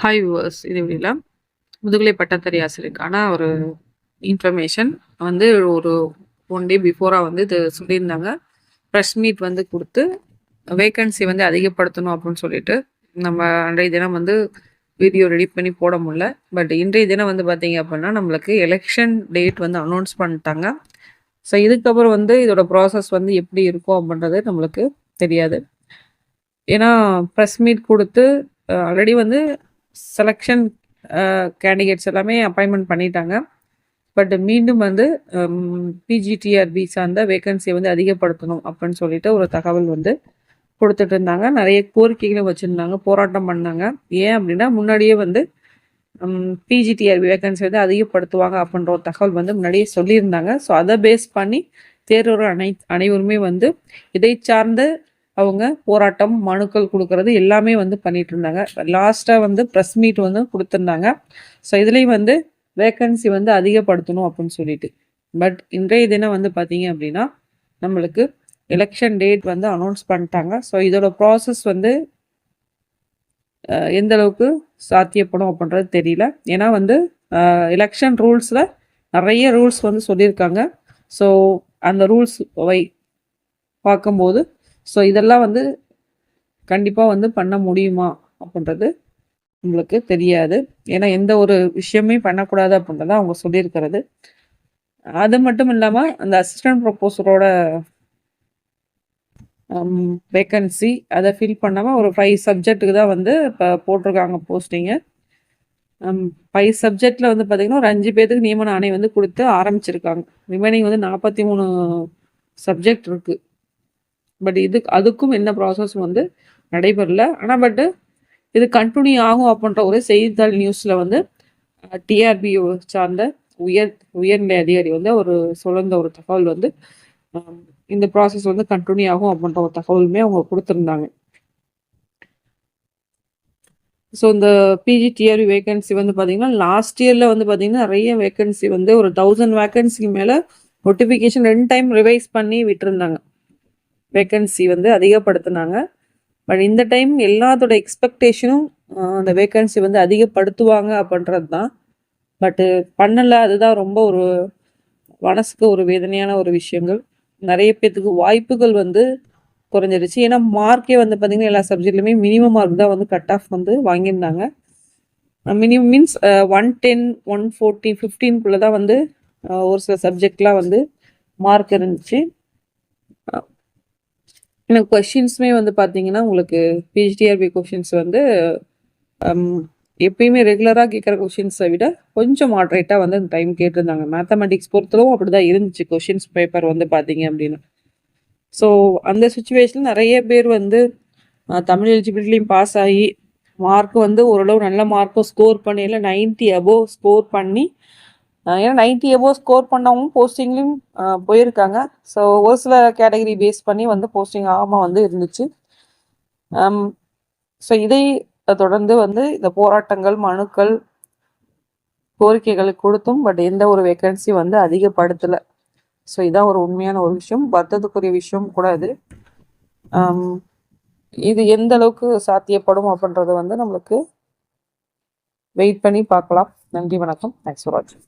Hi viewers, இது இப்படில முதுகலை பட்டதாரி ஆசிரியருக்கான ஒரு இன்ஃபர்மேஷன் வந்து ஒரு 1 டே பிஃபோராக வந்து இது சொல்லியிருந்தாங்க. ப்ரெஸ் மீட் வந்து கொடுத்து வேக்கன்சி வந்து அதிகப்படுத்தணும் அப்படின்னு சொல்லிட்டு நம்ம அன்றைய தினம் வந்து வீடியோ ரெடி பண்ணி போட முடியல. பட் இன்றைய தினம் வந்து பார்த்தீங்க அப்படின்னா நம்மளுக்கு எலெக்ஷன் டேட் வந்து அனௌன்ஸ் பண்ணிட்டாங்க. ஸோ இதுக்கப்புறம் வந்து இதோட ப்ராசஸ் வந்து எப்படி இருக்கும் அப்படின்றது நம்மளுக்கு தெரியாது. ஏன்னா ப்ரெஸ் மீட் கொடுத்து ஆல்ரெடி வந்து செலெக்ஷன் கேண்டிடேட்ஸ் எல்லாமே அப்பாயின்மெண்ட் பண்ணிட்டாங்க. பட் மீண்டும் வந்து பிஜிடிஆர்பி சார்ந்த வேக்கன்சியை வந்து அதிகப்படுத்தணும் அப்படின்னு சொல்லிட்டு ஒரு தகவல் வந்து கொடுத்துட்டு இருந்தாங்க. நிறைய கோரிக்கைகளும் வச்சுருந்தாங்க, போராட்டம் பண்ணாங்க. ஏன் அப்படின்னா முன்னாடியே வந்து பிஜிடிஆர்பி வேக்கன்சி வந்து அதிகப்படுத்துவாங்க அப்படின்ற ஒரு தகவல் வந்து முன்னாடியே சொல்லியிருந்தாங்க. ஸோ அதை பேஸ் பண்ணி தேர்வோர் அனைவருமே வந்து இதை சார்ந்த அவங்க போராட்டம், மனுக்கள் கொடுக்கறது எல்லாமே வந்து பண்ணிட்டு இருந்தாங்க. லாஸ்ட்டாக வந்து ப்ரெஸ் மீட் வந்து கொடுத்துருந்தாங்க. ஸோ இதுலேயும் வந்து வேக்கன்சி வந்து அதிகப்படுத்தணும் அப்படின்னு சொல்லிட்டு. பட் இன்றைய தினம் வந்து பார்த்தீங்க அப்படின்னா நம்மளுக்கு எலெக்ஷன் டேட் வந்து அனௌன்ஸ் பண்ணிட்டாங்க. ஸோ இதோட ப்ராசஸ் வந்து எந்த அளவுக்கு சாத்தியப்படும் அப்படின்றது தெரியல. ஏன்னா வந்து எலெக்ஷன் ரூல்ஸில் நிறைய ரூல்ஸ் வந்து சொல்லியிருக்காங்க. ஸோ அந்த ரூல்ஸ் பார்க்கும்போது ஸோ இதெல்லாம் வந்து கண்டிப்பாக வந்து பண்ண முடியுமா அப்படின்றது உங்களுக்கு தெரியாது. ஏன்னா எந்த ஒரு விஷயமே பண்ணக்கூடாது அப்படின்றத அவங்க சொல்லியிருக்கிறது. அது மட்டும் இல்லாமல் அந்த அசிஸ்டன்ட் ப்ரொபோசரோட வேக்கன்சி அதை ஃபில் பண்ணாமல் ஒரு 5 சப்ஜெக்ட்டுக்கு தான் வந்து இப்போ போட்டிருக்காங்க போஸ்டிங்கு. 5 சப்ஜெக்டில் வந்து பார்த்திங்கன்னா ஒரு 5 பேருக்கு நியமன ஆணை வந்து கொடுத்து ஆரம்பிச்சிருக்காங்க. ரிமைனிங் வந்து 43 சப்ஜெக்ட் இருக்குது. பட் அதுக்கும் என்ன ப்ராசஸ் வந்து நடைபெறல. ஆனால் பட்டு இது கண்டினியூ ஆகும் அப்படின்ற ஒரு செய்தித்தாள் நியூஸில் வந்து டிஆர்பி சார்ந்த உயர்நிலை அதிகாரி வந்து ஒரு சொல்லிருந்த ஒரு தகவல் வந்து இந்த ப்ராசஸ் வந்து கண்டினியூ ஆகும் அப்படின்ற ஒரு தகவலுமே அவங்க கொடுத்துருந்தாங்க. ஸோ இந்த பிஜிடிஆர்பி வேகன்சி வந்து பார்த்தீங்கன்னா லாஸ்ட் இயரில் வந்து பார்த்தீங்கன்னா நிறைய வேகன்சி வந்து ஒரு 1000 வேகன்சிக்கு மேலே நோட்டிஃபிகேஷன் 2 டைம் ரிவைஸ் பண்ணி விட்டுருந்தாங்க. வேக்கன்சி வந்து அதிகப்படுத்தினாங்க. பட் இந்த டைம் எல்லாத்தோட எக்ஸ்பெக்டேஷனும் அந்த வேக்கன்சி வந்து அதிகப்படுத்துவாங்க அப்படின்றது தான். பட்டு பண்ணலை. அதுதான் ரொம்ப ஒரு மனசுக்கு ஒரு வேதனையான ஒரு விஷயங்கள். நிறைய பேர்த்துக்கு வாய்ப்புகள் வந்து குறைஞ்சிருச்சு. ஏன்னா மார்க்கே வந்து பார்த்திங்கன்னா எல்லா சப்ஜெக்ட்லையுமே மினிமம் மார்க் தான் வந்து கட் ஆஃப் வந்து வாங்கியிருந்தாங்க. மினிமம் மீன்ஸ் 110, 140, 15 தான் வந்து ஒரு சில சப்ஜெக்ட்லாம் வந்து மார்க் இருந்துச்சு. எனக்கு கொஷின்ஸுமே வந்து பார்த்தீங்கன்னா உங்களுக்கு பிஜிடிஆர்பி கொஷின்ஸ் வந்து எப்பயுமே ரெகுலராக கேட்குற கொஷின்ஸை விட கொஞ்சம் மாட்ரேட்டாக வந்து அந்த டைம் கேட்டிருந்தாங்க. மேத்தமெட்டிக்ஸ் பொறுத்தளவும் அப்படி தான் இருந்துச்சு கொஷின்ஸ் பேப்பர் வந்து பார்த்தீங்க அப்படின்னு. ஸோ அந்த சுச்சுவேஷனில் நிறைய பேர் வந்து தமிழ் எலிஜிபிலிட்டிலையும் பாஸ் ஆகி மார்க் வந்து ஓரளவு நல்ல மார்க்கும் ஸ்கோர் பண்ணி இல்லை 90 அபோவ் ஸ்கோர் பண்ணி ஏன்னா 90 அபோவ் ஸ்கோர் பண்ணவங்க போஸ்டிங்லையும் போயிருக்காங்க. ஸோ ஒரு சில கேட்டகரி பேஸ் பண்ணி வந்து போஸ்டிங் ஆகாமல் வந்து இருந்துச்சு. ஸோ இதை தொடர்ந்து வந்து இந்த போராட்டங்கள், மனுக்கள், கோரிக்கைகளை கொடுத்தும் பட் எந்த ஒரு வேக்கன்சி வந்து அதிகப்படுத்தலை. ஸோ இதான் ஒரு உண்மையான ஒரு விஷயம், வருத்தத்துக்குரிய விஷயம் கூட இது. இது எந்த அளவுக்கு சாத்தியப்படும் அப்படின்றத வந்து நம்மளுக்கு வெயிட் பண்ணி பார்க்கலாம். நன்றி, வணக்கம். தேங்க்ஸ் ஃபார் வாட்சிங்.